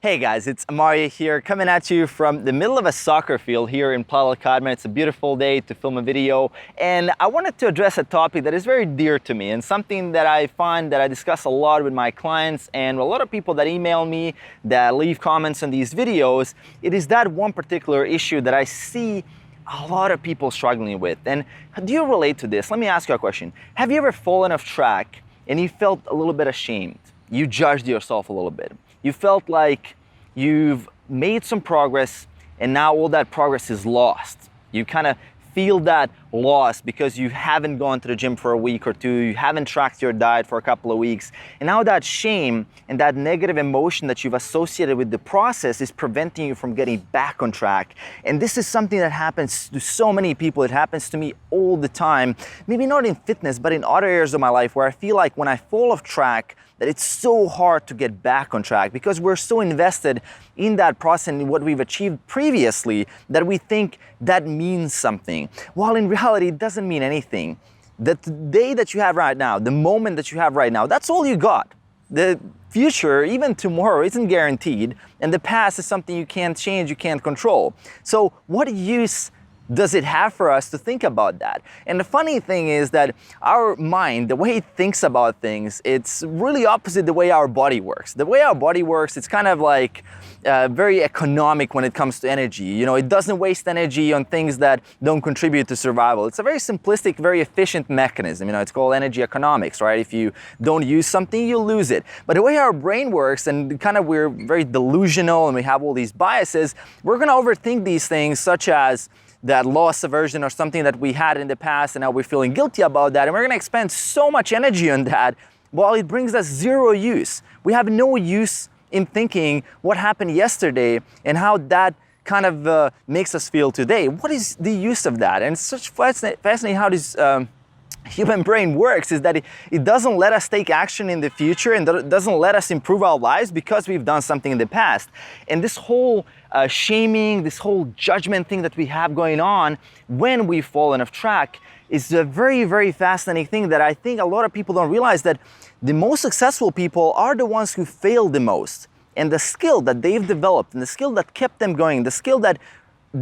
Hey guys, it's Mario here, coming at you from the middle of a soccer field here in Palakadman. It's a beautiful day to film a video, and I wanted to address a topic that is very dear to me and something that I find that I discuss a lot with my clients and a lot of people that email me, that leave comments on these videos. It is that one particular issue that I see a lot of people struggling with. And do you relate to this? Let me ask you a question. Have you ever fallen off track and you felt a little bit ashamed? You judged yourself a little bit. You felt like you've made some progress and now all that progress is lost. You kind of feel that loss because you haven't gone to the gym for a week or two, you haven't tracked your diet for a couple of weeks, and now that shame and that negative emotion that you've associated with the process is preventing you from getting back on track. And this is something that happens to so many people. It happens to me all the time, maybe not in fitness, but in other areas of my life where I feel like when I fall off track, that it's so hard to get back on track because we're so invested in that process and what we've achieved previously that we think that means something. While in reality, it doesn't mean anything. The day that you have right now, the moment that you have right now, that's all you got. The future, even tomorrow, isn't guaranteed, and the past is something you can't change, you can't control. So what use does it have for us to think about that? And the funny thing is that our mind, the way it thinks about things, it's really opposite the way our body works. The way our body works, it's kind of like very economic when it comes to energy. You know, it doesn't waste energy on things that don't contribute to survival. It's a very simplistic, very efficient mechanism. You know, it's called energy economics, right? If you don't use something, you lose it. But the way our brain works, and kind of we're very delusional and we have all these biases, we're gonna overthink these things such as that loss aversion or something that we had in the past and now we're feeling guilty about that, and we're gonna expend so much energy on that while it brings us zero use. We have no use in thinking what happened yesterday and how that kind of makes us feel today. What is the use of that? And it's such fascinating how this human brain works, is that it doesn't let us take action in the future and doesn't let us improve our lives because we've done something in the past. And this whole shaming, this whole judgment thing that we have going on when we've fallen off track is a very, very fascinating thing that I think a lot of people don't realize, that the most successful people are the ones who fail the most. And the skill that they've developed and the skill that kept them going, the skill that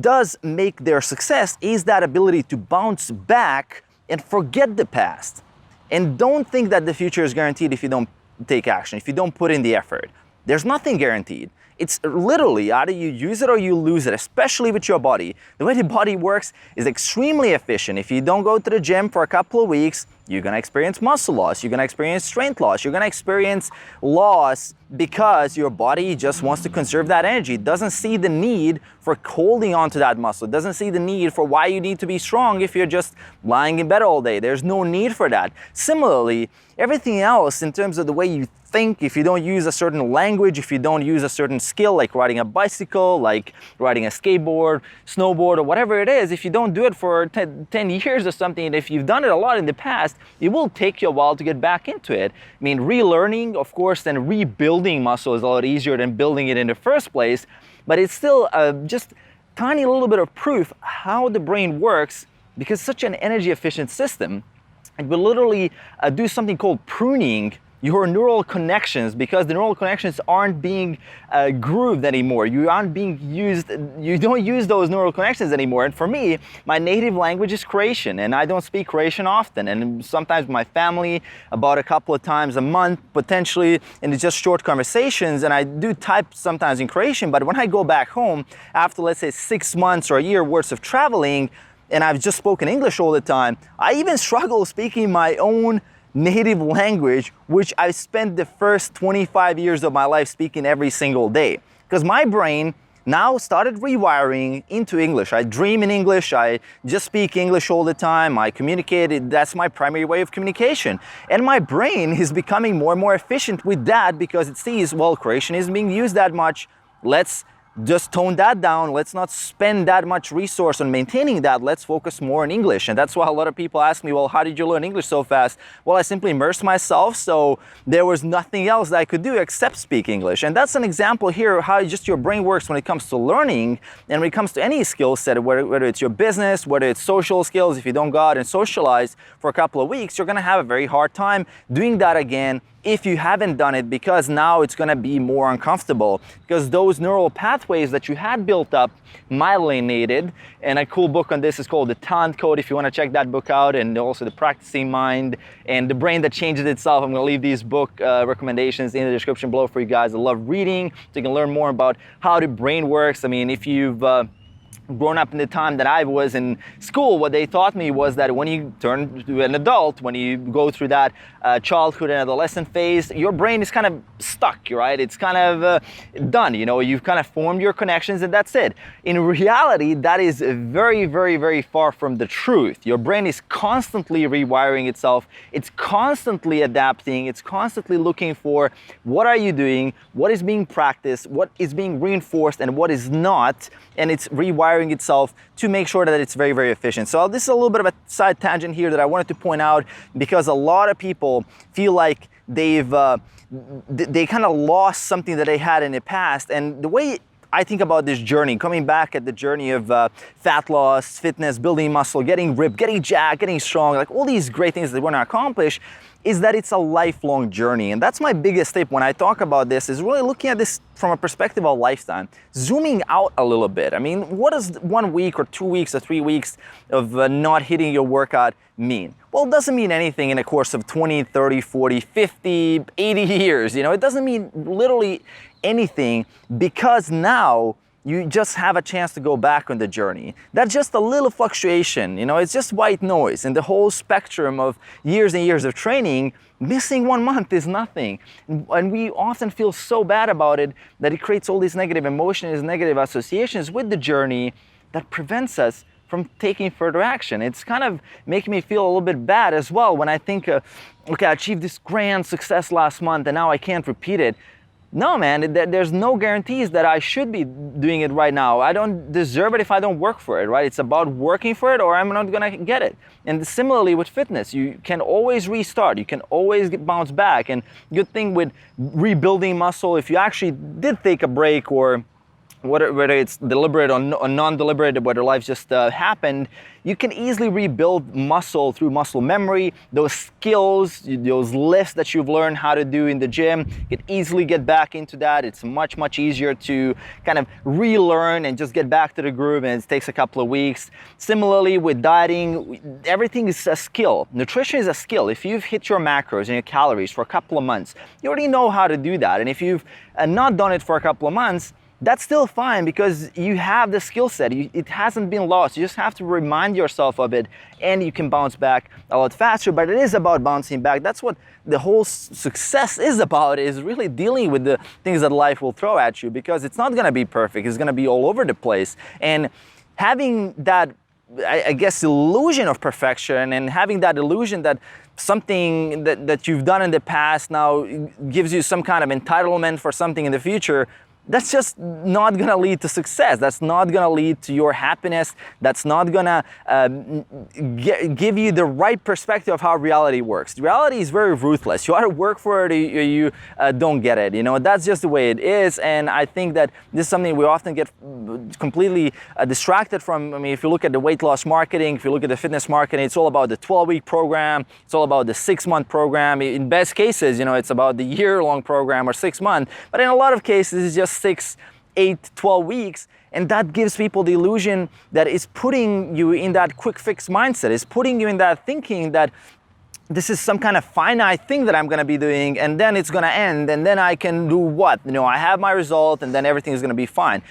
does make their success is that ability to bounce back and forget the past. And don't think that the future is guaranteed if you don't take action, if you don't put in the effort. There's nothing guaranteed. It's literally either you use it or you lose it, especially with your body. The way the body works is extremely efficient. If you don't go to the gym for a couple of weeks, you're gonna experience muscle loss, you're gonna experience strength loss, you're gonna experience loss because your body just wants to conserve that energy. It doesn't see the need for holding on to that muscle. It doesn't see the need for why you need to be strong if you're just lying in bed all day. There's no need for that. Similarly, everything else in terms of the way you think, if you don't use a certain language, if you don't use a certain skill like riding a bicycle, like riding a skateboard, snowboard, or whatever it is, if you don't do it for 10 years or something, and if you've done it a lot in the past, it will take you a while to get back into it. I mean, relearning, of course, and rebuilding muscle is a lot easier than building it in the first place, but it's still just tiny little bit of proof how the brain works, because it's such an energy efficient system. It will literally do something called pruning your neural connections, because the neural connections aren't being grooved anymore. You aren't being used, you don't use those neural connections anymore. And for me, my native language is Croatian, and I don't speak Croatian often. And sometimes my family, about a couple of times a month, potentially, and it's just short conversations. And I do type sometimes in Croatian, but when I go back home, after let's say 6 months or a year worth of traveling, and I've just spoken English all the time, I even struggle speaking my own native language, which I spent the first 25 years of my life speaking every single day. Because my brain now started rewiring into English. I dream in English, I just speak English all the time, I communicate, that's my primary way of communication. And my brain is becoming more and more efficient with that because it sees, well, Croatian isn't being used that much, let's just tone that down. Let's not spend that much resource on maintaining that. Let's focus more on English. And that's why a lot of people ask me, well, how did you learn English so fast? Well, I simply immersed myself, so there was nothing else that I could do except speak English. And that's an example here of how just your brain works when it comes to learning and when it comes to any skill set, whether it's your business, whether it's social skills. If you don't go out and socialize for a couple of weeks, you're gonna have a very hard time doing that again if you haven't done it, because now it's going to be more uncomfortable, because those neural pathways that you had built up myelinated. And a cool book on this is called The Talent Code, if you want to check that book out, and also The Practicing Mind and The Brain That Changes Itself. I'm going to leave these book recommendations in the description below for you guys. I love reading, so you can learn more about how the brain works. I mean, if you've grown up in the time that I was in school, what they taught me was that when you turn to an adult, when you go through that childhood and adolescent phase, your brain is kind of stuck, right? It's kind of done, you know, you've kind of formed your connections and that's it. In reality, that is very, very, very far from the truth. Your brain is constantly rewiring itself. It's constantly adapting. It's constantly looking for what are you doing, what is being practiced, what is being reinforced and what is not. And it's rewiring itself to make sure that it's very, very efficient. So this is a little bit of a side tangent here that I wanted to point out, because a lot of people feel like they kind of lost something that they had in the past. And the way I think about this journey, coming back at the journey of fat loss, fitness, building muscle, getting ripped, getting jacked, getting strong, like all these great things that we want to accomplish, is that it's a lifelong journey. And that's my biggest tip when I talk about this, is really looking at this from a perspective of lifetime, zooming out a little bit. I mean, what does 1 week or 2 weeks or 3 weeks of not hitting your workout mean? Well, it doesn't mean anything in a course of 20, 30, 40, 50, 80 years. You know, it doesn't mean literally anything, because now you just have a chance to go back on the journey. That's just a little fluctuation, you know, it's just white noise. In the whole spectrum of years and years of training, missing 1 month is nothing. And we often feel so bad about it that it creates all these negative emotions, negative associations with the journey that prevents us from taking further action. It's kind of making me feel a little bit bad as well when I think, okay, I achieved this grand success last month and now I can't repeat it. No, man, there's no guarantees that I should be doing it right now. I don't deserve it if I don't work for it, right? It's about working for it or I'm not gonna get it. And similarly with fitness, you can always restart. You can always bounce back. And good thing with rebuilding muscle, if you actually did take a break, or whether it's deliberate or non-deliberate, whether life just happened, you can easily rebuild muscle through muscle memory. Those skills, those lifts that you've learned how to do in the gym, you can easily get back into that. It's much, much easier to kind of relearn and just get back to the groove, and it takes a couple of weeks. Similarly with dieting, everything is a skill. Nutrition is a skill. If you've hit your macros and your calories for a couple of months, you already know how to do that. And if you've not done it for a couple of months, that's still fine, because you have the skill set. It hasn't been lost. You just have to remind yourself of it, and you can bounce back a lot faster. But it is about bouncing back. That's what the whole success is about, is really dealing with the things that life will throw at you, because it's not going to be perfect. It's going to be all over the place. And having that, I guess, illusion of perfection, and having that illusion that something that you've done in the past now gives you some kind of entitlement for something in the future, that's just not gonna lead to success. That's not gonna lead to your happiness. That's not gonna give you the right perspective of how reality works. Reality is very ruthless. You either work for it or you don't get it. You know, that's just the way it is. And I think that this is something we often get completely distracted from. I mean, if you look at the weight loss marketing, if you look at the fitness marketing, it's all about the 12-week program. It's all about the 6-month program. In best cases, you know, it's about the year-long program or 6 months. But in a lot of cases, it's just 6, 8, 12 weeks, and that gives people the illusion that it's putting you in that quick fix mindset. It's putting you in that thinking that this is some kind of finite thing that I'm going to be doing, and then it's going to end, and then I can do what? You know, I have my result, and then everything is going to be fine.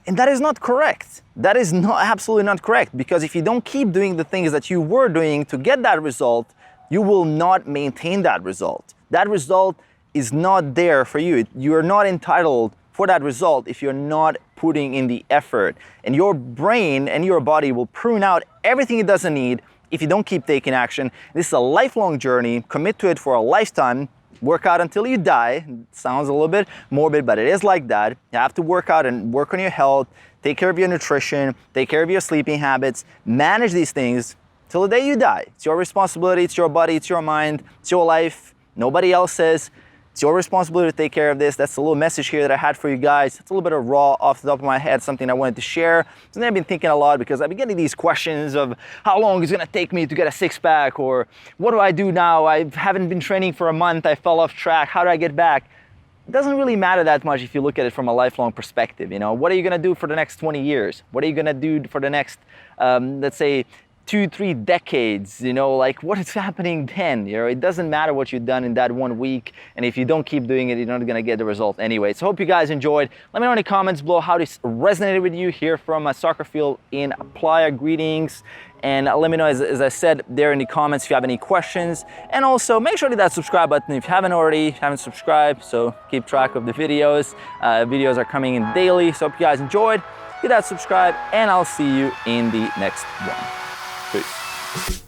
And that is not correct. That is absolutely not correct, because if you don't keep doing the things that you were doing to get that result, you will not maintain that result. That result is not there for you. You are not entitled for that result if you're not putting in the effort. And your brain and your body will prune out everything it doesn't need if you don't keep taking action. This is a lifelong journey. Commit to it for a lifetime. Work out until you die. It sounds a little bit morbid, but it is like that. You have to work out and work on your health, take care of your nutrition, take care of your sleeping habits, manage these things till the day you die. It's your responsibility, it's your body, it's your mind, it's your life, nobody else's. It's your responsibility to take care of this. That's a little message here that I had for you guys. It's a little bit of raw off the top of my head, something I wanted to share. Something I've been thinking a lot because I've been getting these questions of how long it's gonna take me to get a six-pack, or what do I do now? I haven't been training for a month, I fell off track, how do I get back? It doesn't really matter that much if you look at it from a lifelong perspective. You know, what are you gonna do for the next 20 years? What are you gonna do for the next, let's say, 2-3 decades? You know, like, what is happening then? You know, it doesn't matter what you've done in that 1 week, and if you don't keep doing it, you're not gonna get the result anyway. So hope you guys enjoyed. Let me know in the comments below how this resonated with you here from a soccer field in Playa. Greetings, and let me know, as I said there in the comments, if you have any questions, and also make sure to hit that subscribe button if you haven't already, haven't subscribed, so keep track of the videos. Videos are coming in daily, so hope you guys enjoyed. Hit that subscribe, and I'll see you in the next one. Peace.